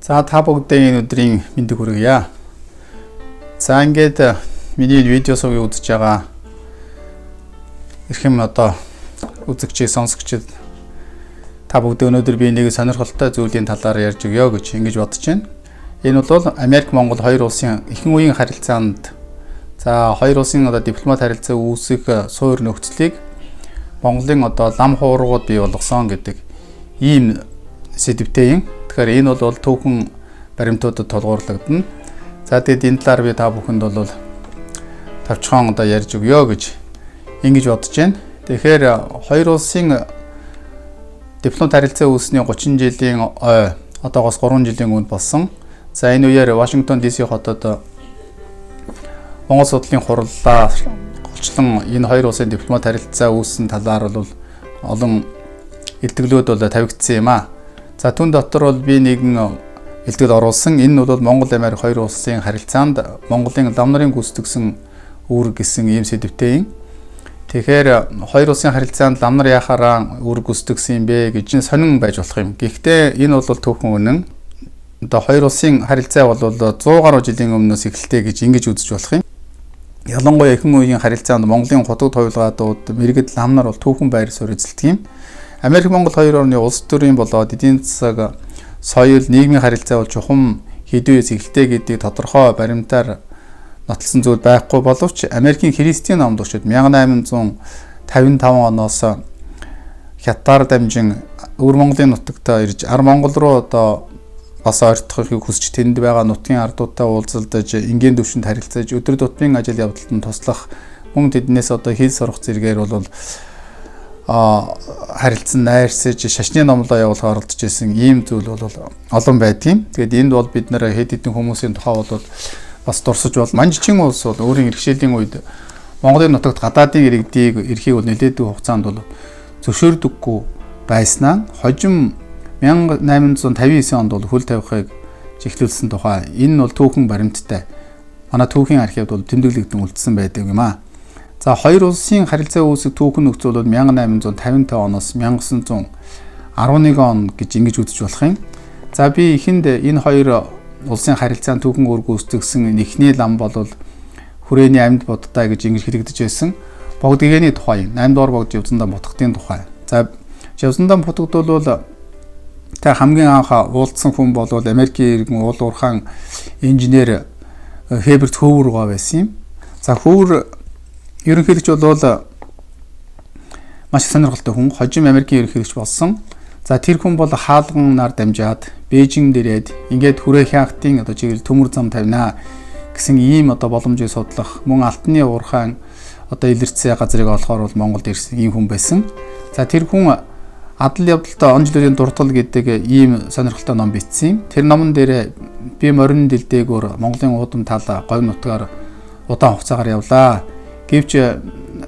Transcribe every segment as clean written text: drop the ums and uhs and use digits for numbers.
За та бүгдээ энэ өдрийн мэндийг хүргье. За ингээд миний видео сувгийг үзэж байгаа эрхэм үзэгчид сонсогчид та бүгдээ өнөөдөр би нэг сонирхолтой зүйлийн талаар ярьж өгье гэж ингэж бодож байна. Энэ бол Америк Монгол хоёр улсын ихэнх үеийн харилцаанд хоёр улсын дипломат харилцаа үүсэх суур нөхцөлийг Монголын лам хуургууд бий болгосон гэдэг ийм сэдвтэй юм. Тэгэхээр энэ бол түүхэн баримтуудад тулгуурлагдана. За тэгэд энэ талаар би та бүхэнд бол тавчхан ярьж өгье гэж ингэж бодож байна. Тэгэхээр хоёр улсын дипломат харилцаа үүснээ 30 жилийн одоогоос 3 жилийн өмнө болсон. За энэ үеэр Вашингтон ДС хотод Монгол судлалын хурлаа голчлон энэ хоёр улсын дипломат харилцаа үүссэн талаар бол олон илтгэлүүд тавигдсан юм а. За түн дотор бол би нэгэн илтгэл оруулсан. Энэ бол Монгол Америк хоёр улсын харилцаанд Монголын лам нарын гүйцэтгсэн үүрэг гэсэн ийм сэдвтэй юм. Тэгэхээр хоёр улсын харилцаанд лам нар яхаараа үүрэг гүйцэтгсэн юм бэ гэж сонин байж болох юм. Гэхдээ энэ бол түүхэн үнэн. Хоёр улсын харилцаа бол 100 гаруй жилийн өмнөөс эхэлтэй гэж ингэж үзэж болох юм. Ялангуяа ихэнх үеийн харилцаанд Монголын хотод хоёулгаадууд мэрэгд лам нар бол түүхэн байр суурь эзэлдэг юм. Америк Монгол хоёр орны улс төрийн болоод эдийн засаг, соёл, нийгмийн харилцаа бол чухам хэдүүээс эхэлтэй гэдгийг тодорхой баримтаар нотолсон зүйл байхгүй боловч Америкийн христийн номлогчид 1855 оноос хятадаар дамжин өвөр Монголын нутагт ирж Монгол руу бас ойртохыг хүсч тэнд байгаа нутгийн ардуудтай уулзалдаж энгийн төвшөнд харилцаж өдөр тутмын ажил явдалд нь туслах мөн тэднээс хэл сурах зэрэгээр бол харилцан найрсаж шашны номлоо явуулахаар оролдож байсан ийм зүйл бол олон байдгийн. Тэгээд энд бол бид нэр хэд хэдэн хүмүүсийн тухай бол бас дурсаж бол манжчин улс бол өөрийн иргэшээлийн үед Монголын нутагт гадаадын иргэдийг эрхийг бол нэлээдгүй хугацаанд бол зөвшөөрдөггүй байснаа хожим 1859 онд бол хөл тавихыг чиглүүлсэн тухай энэ бол түүхэн баримттай. Манай түүхийн архивд бол тэмдэглэгдэн үлдсэн байдаг юм а. За хоёр улсын харилцаа үүсэх түүхэн нөхцөл бол 1855 оноос 1911 он гэж ингэж үзэж болох юм. За би эхэнд энэ хоёр улсын харилцааны түүхэн үүрэг гүйцэтгсэн эхний лам бол хүрээний амьд будтай гэж ингэж хэлэгдэж байсан. Богдгэний тухай 8 дугаар богд Живзандан Бутгтын тухай. За Живзандан Бутгт бол та хамгийн анх уулзсан хүн бол Америкийн иргэн уул уурхаан инженер Херберт Хүүвер байсан юм. За Хүүвер ерөнхийлөгч бол маш сонирхолтой хүн, хожим Америкийн ерөнхийлөгч болсон. За тэр хүн бол хаалганаар дамжаад Бээжинд ирээд ингээд хүрээ хяхтын чиглэл төмөр зам тавина гэсэн ийм боломжийг судлах мөн алтны уурхаан илэрцээ газрыг олохоор бол Монголд ирсэн ийм хүн байсан. За тэр хүн адал явдалтай он жилийн дуртал гэдэг ийм сонирхолтой ном бичсэн юм. Тэр номон дээр би морин дэлдээгүүр Монголын уудам тал говь нутгаар удаан хугацаагаар явлаа. Гэвч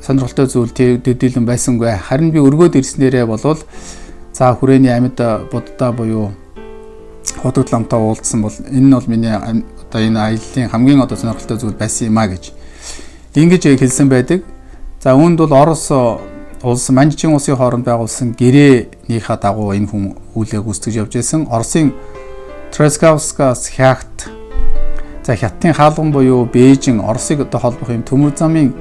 сонирхолтой зүйл төдийлөн байсангүй. Харин би өргөөд ирснээрээ болвол за хүрээний амьд буддаа буюу хотод ламтаа уулзсан бол энэ нь бол миний энэ аяллаа хамгийн сонирхолтой зүйл байсан юм а гэж ингэж хэлсэн байдаг. За үүнд бол Орос улс манжчин улсын хооронд байгуулсан гэрээнийхээ дагуу энэ хүн үйлээ гүйцэтгэж явж байсан. Оросын Трескавскаас хягт за хятадын хаалган буюу Бээжин Оросыг холбох юм төмөр замын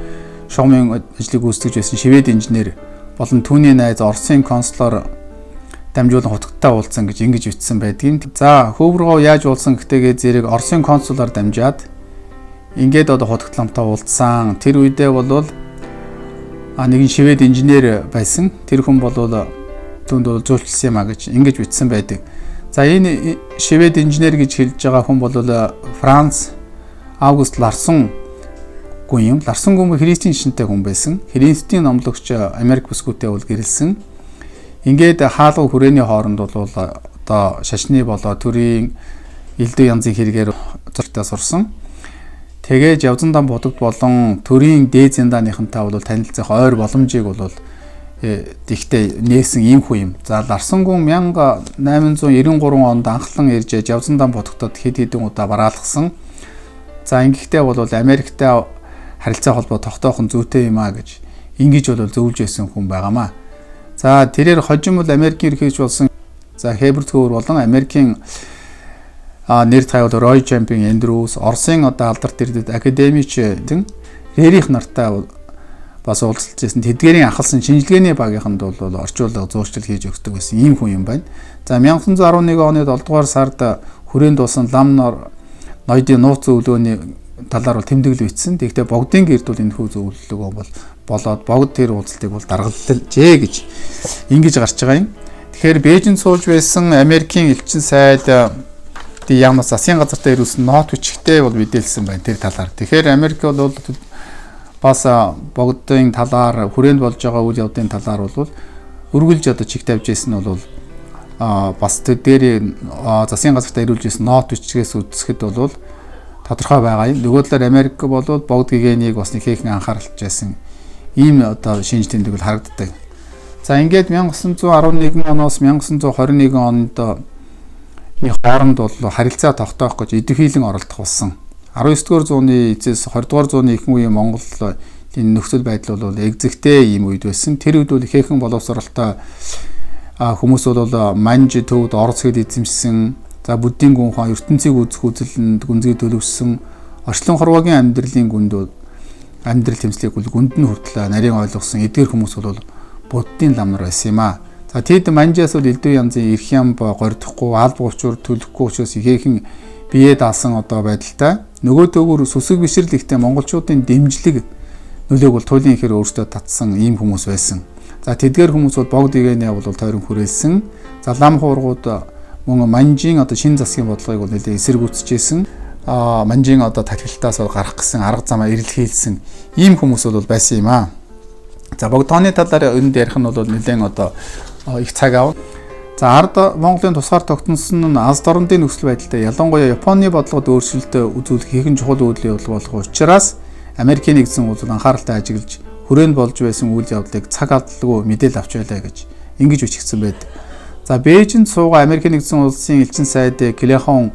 шугамын ажлыг гүйцэтгэж байсан швед инженер болон түүний найз Оросын консулоор дамжуулан хутагтаа уулзсан гэж ингэж бичсэн байдгийн. За Хөвргөө яаж уулзсан гэхтэйгээ зэрэг Оросын консулаар дамжаад ингээд хутагт ламтаа уулзсан. Тэр үедээ бол нэгэн швед инженер байсан. Тэр хүн бол түүнд зөөлчилсэн юм а гэж ингэж бичсэн байдаг. За энэ швед инженер гэж хэлж байгаа хүн бол Франц Август Ларсон гүн юм. Ларсон гүн христийн шинтэй хүн байсан. Христийн номлогч Америк бүсгүүтэй бол гэрэлсэн. Ингээд хаалга хүрээний хооронд бол шашны төрийн элдв янзын хэрэгээр зөртөө сурсан. Тэгээд Живзандан Бутгт болон төрийн дээд зэнданыхантай бол танилцах ойр боломжийг бол тэгтээ нээсэн ийм хүн юм. За Ларсон гүн 1893 онд анхлан ирж Живзандан Бутгтод хэд хэдэн удаа бараалгасан. За ингэхдээ бол Америктэй харилцаа холбоо тогтоох нь зүйтэй юм а гэж ингэж бол зөвлөж байсан хүн байгаамаа. За тэрээр хожим бол Америкийн ерөнхийлөгч болсон. За Херберт Хүүвер болон Америкийн нэр тайвал Рой Чемпион Эндрюс, Оросын одоо алдарт ирдэд академичдэн Рерих нартай бас уулзалт хийсэн. Тэдгээрийн ахалсан шинжилгээний багийнханд бол орчуулга зуршил хийж өгдөг гэсэн ийм хүн юм байна. За 1911 оны 7 дугаар сард хүрээнд дуусан лам ноёдын нууц зөвлөөний талаар бол тэмдэглэл бичсэн. Тэгэхдээ богдын гэрд бол энэ хүү зөвлөлөө болоод богд тэр уулзалтыг бол даргалжээ гэж ингэж гарч байгаа юм. Тэгэхээр Бээжинд сууж байсан Америкийн элчин сайд Ямас засгийн газартаа ирүүлсэн нот бичгтээ бол мэдээлсэн байна тэр талаар. Тэгэхээр Америк бол бас богдын талаар хүрээнд болж байгаа үйл явдлын талаар бол өргөлж одоо чиг тавьж ирсэн нь бол бас тэр засгийн газартаа ирүүлж ирсэн нот бичгээс үзэхэд бол тодорхой байгаа юм. Нөгөө талаар Америк бол богд гэгэнийг бас нэг хийхэн анхааралтай байсан ийм одоо шинж тэмдэг харагддаг. За ингээд 1911 оноос 1921 онд хооронд бол харилцаа тогтоох гэж идэвхийлэн оролдох болсон. 19-р зууны эцэс 20-р зууны ихэнх үеийн Монголын нөхцөл байдал бол эгзэгтэй ийм үед байсан. Тэр үед бол ихээхэн боловсролтой хүмүүс бол манж төвд орц хэд эзэмшсэн, за буддийн гүнхан ертөнцийг үзэх үзэлэнд гүнзгий төлөвшсөн, орчлон хорвоогийн амьдралын гүнд амьдрал тэмцлийг бол гүнд нь хүртэл нарийн ойлгосон эдгээр хүмүүс бол буддийн лам нар байсан юм аа. За тэд манжаас бол элдв янзын эрх ям гордохгүй, алба учуур төлөхгүй учраас ихээхэн бие даасан одоо байдалтай. Нөгөө төгөр сүсэг бишрэрлэгтэй монголчуудын дэмжлэг нөлөөг бол туйлын ихээр өөртөө татсан ийм хүмүүс байсан. За тэдгээр хүмүүс бол богд игээнээ бол тойрон хүрээлсэн. За лам хуургууд мөн манжийн одоо шин засгийн бодлогыг бол нэлээд эсэргүүцэжсэн. Манжийн одоо тахилтаас гарах гэсэн арга замаа эрэлхийлсэн ийм хүмүүс бол байсан юм аа. За богдооны талаар өнөнд ярих нь бол нэлээд одоо их цаг ав. За ард Монголын тусгаар тогтносон нь аз дорнодын нөхцөл байдалтай ялангуяа Японы бодлогод өөрчлөлтөө үзүүлэх ихэнх чухал үйл явдал болох учраас Америкийн нэгдсэн улсууд анхааралтай ажиглаж хүрээнд болж байсан үйл явдлыг цаг алдалгүй мэдээлэл авч байлаа гэж ингэж бичигдсэн байдаг. За Бээжинд суугаа Америкийн нэгдсэн улсын элчин сайд Клехон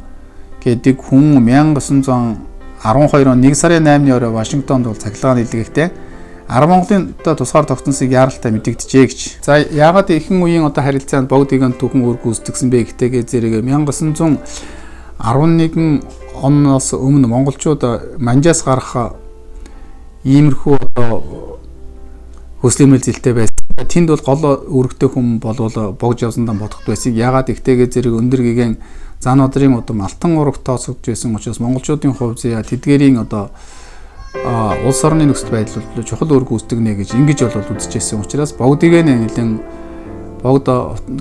гэдэг хүн 1912 он 1 сарын 8-ны орой Вашингтонд бол цахилгаан илгээхдээ Монголын одоо тусгаар тогтносыг яаралтай мэдэгдэжээ гэж. За яагаад ихэнх үеийн одоо харилцаанд богд игээн түүхэн үр гүйцэтгсэн бэ гэхдээ зэрэг 1911 оноос өмнө монголчууд манжаас гарах иймэрхүү одоо хүсэл эмээлзэлтэй байсан. Тэнд бол гол өргөтэй хүн болвол богж явсандаа бодохд байсан. Яагаад ихтэйгээ зэрэг өндөр гэгээн зан одрын удам алтан ураг тооцогдож байсан учраас монголчуудын хувьд тэдгэрийн одоо улс орны нөхцөл байдал бол чухал үр гүйцэтгэнэ гэж ингэж бол үзэжсэн учраас богд гэгээнэ нэлен богд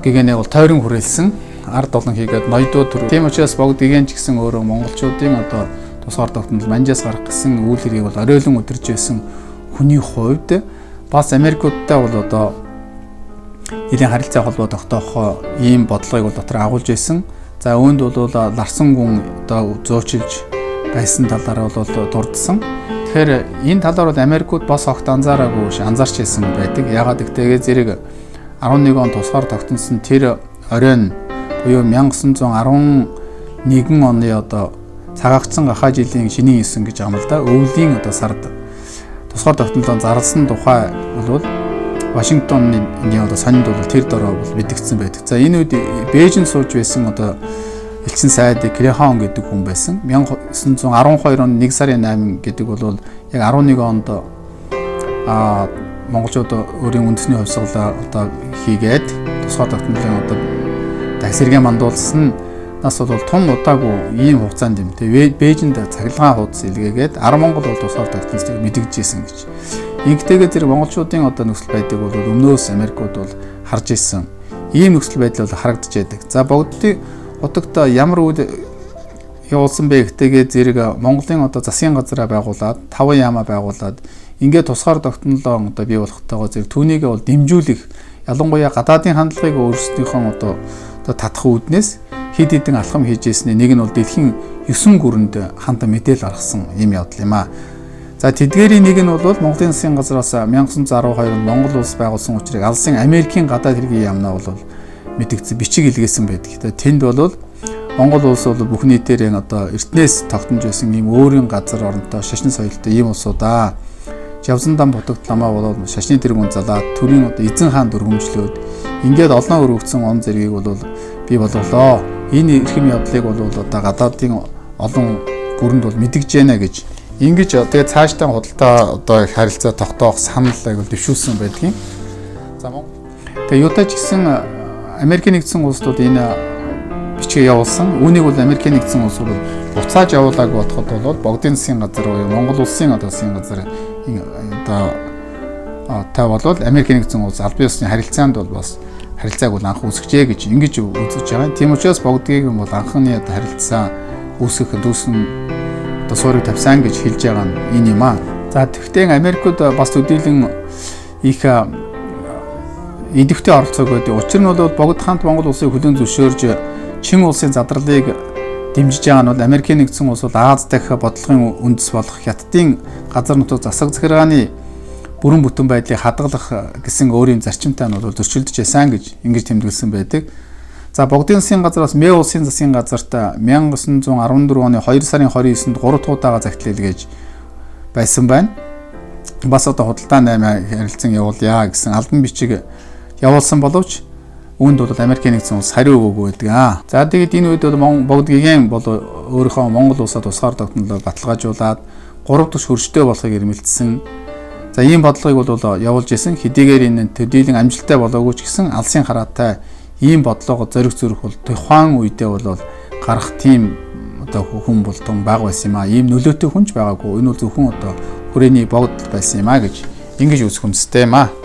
гэгээнэ бол тойрон хүрээлсэн ард олон хийгээд ноёдууд төр. Тийм учраас богд гэгээн ч гэсэн өөрөө монголчуудын одоо тусгаар тогтнол манжаас гарах гэсэн үйл хэргийг бол оройлон өдөрж байсан хүний хувьд бас Америкуудтай бол одоо нэлийн харилцаа холбоо тогтоох ийм бодлогыг бол дотор агуулж байсан. За үүнд бол Ларсан гүн одоо зөөчилж байсан талаар бол дурдсан. Тэгэхээр энэ талаар бол Америкууд бас огт анзаарч байсан байдаг. Ягаад гэвэл зэрэг 11 он тусгаар тогтносон тэр оройн буюу 1911 оны одоо цагаагцсан гахаа жилийн шинийн 9 гэж байгаа юм л да. Өвлийн одоо сард тусгаар тогтнолоо зарласан тухай бол Вашингтоны одоо сонинд бол тэр дороо бол мэдгдсэн байдаг. За энэ үед Бээжинд сууж байсан одоо элчин сайд Клехон гэдэг хүн байсан. 1912 он 1 сарын 8 гэдэг бол яг 11 онд монголчууд өөрийн үндэсний хувьсгалаа одоо хийгээд тусгаар тогтнолын одоо тагсэргээ мандуулсан нас бол тун удаагүй ийм хугацаанд юм. Тэгээ Бээжинд цахилгаан хуудас илгээгээд Монгол бол тусгаар тогтнолыг мэдэгдэжсэн гэж. Ингэтэйгээ зэрэг монголчуудын одоо нөхцөл байдлыг бол өмнөөс Америкууд бол харж ирсэн. Ийм нөхцөл байдал бол харагдаж байдаг. За богдын утагт ямар үйл явуулсан бэ гэхтэйгээ зэрэг Монголын одоо засгийн газраа байгуулад 5 яамаа байгуулад ингээд тусгаар тогтнолоо одоо бий болохтойгоо зэрэг түүнийг бол дэмжүүлэх ялангуяа гадаадын хандлагыг өөрсдийнхөө одоо татах үүднээс хэд хэдэн алхам хийж ирсний нэг нь бол дэлхийн 9 гүрэнд хандан мэдээлэл гаргасан юм явдал юм аа. За тэдгээрийн нэг нь бол Монголын засгийн газраас 1912 онд Монгол улс байгуулсан учраас алсын Америкийн гадаад хэргийн яамнаа бол мэдгдсэн бичиг илгээсэн байдаг. Тэнд бол Монгол улс бол бүх нийтээр одоо эртнээс тогтнож байсан ийм өөрийн газар оронтой шашин соёлтой ийм улсуудаа Жавсан дан будагт ламаа болоод шашны тэргүүн залаад төрийн одоо эзэн хаан дөргөмжлөөд ингээд олон өргөгдсөн он зэргийг бол бий болголоо. Энэ эрхэм явдлыг бол одоо гадаадын олон гүрэнд бол мэдгэж байна гэж. Ингэж тэгээ цаашдаа худалдаа одоо харилцаа тогтоох санал айгуул дэвшүүлсэн байдгийн. За мөн. Тэгээ юутай ч гэсэн Америкийн нэгдсэн улсууд энэ бичгээ явуулсан. Үүнийг бол Америкийн нэгдсэн улс бол буцааж явуулааг бодоход бол Богдын засгийн газар буюу Монгол улсын одоо засгийн газар та болвол Америкийн нэгдсэн улс албан ёсны харилцаанд бол бас харилцааг бол анх үүсгэжээ гэж ингэж үзэж байгаа. Тийм учраас Богдгийг бол анхны одоо харилцаа үүсгэх дүүсэн одоо суурийг тавьсан гэж хэлж байгаа нь энэ юм аа. За тэгвэл Америкууд бас төдийлөн их идэвхтэй оролцоог байдаг. Учир нь бол Богд хаант Монгол улсыг хүлээн зөвшөөрж Чин улсын задралыг дэмжиж байгаа нь бол Америкийн нэгдсэн улс бол Аз дахь бодлогын үндэс болох Хятадын газар нутаг засаг захиргааны бүрэн бүтэн байдлыг хадгалах гэсэн өөрийн зарчимтай нь бол зөрчилдөж байсан гэж ингэж тэмдэглэсэн байдаг. За Богдын засгийн газраас Мэ улсын засгийн газарт 1914 оны 2 сарын 29-нд 3 дахь удаага загтлал гэж байсан байна. Бас одоо худалдаа 8 харилцан явуулъя гэсэн албан бичиг явуулсан боловч үүнд бол Америкийн нэгдсэн улс хариу өгөөгүй байдаг. За тэгээд энэ үед бол Богдгийн бол өөрийнхөө Монгол улсад тусгаар тогтнолоо баталгаажуулаад 3 дахь хөрштэй болохыг эрмэлзсэн. За ийм бодлогыг бол явуулж исэн. Хэдийгээр энэ төдийлөн амжилттай болоогүй ч гэсэн алсын хараатай ийм бодлого зориг зүрх бол тухайн үедээ бол гарах тийм одоо хүн бол том баг байсан юм а. Ийм нөлөөтэй хүнч байгаагүй. Энэ бол зөвхөн одоо хүрээний Богд байсан юм а гэж ингэж үзэх үндэстэй юм а.